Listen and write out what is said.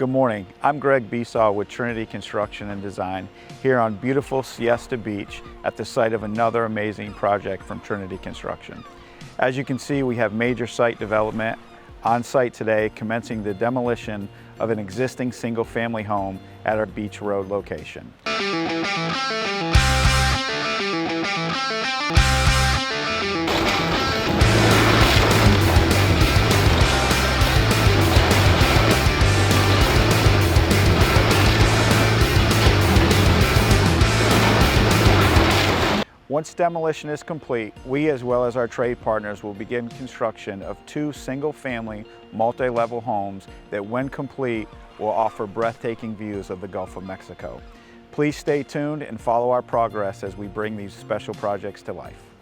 Good morning, I'm Greg Besaw with Trinity Construction and Design here on beautiful Siesta Beach at the site of another amazing project from Trinity Construction. As you can see, we have major site development on site today, commencing the demolition of an existing single-family home at our Beach Road location. Once demolition is complete, we as well as our trade partners will begin construction of two single-family, multi-level homes that when complete will offer breathtaking views of the Gulf of Mexico. Please stay tuned and follow our progress as we bring these special projects to life.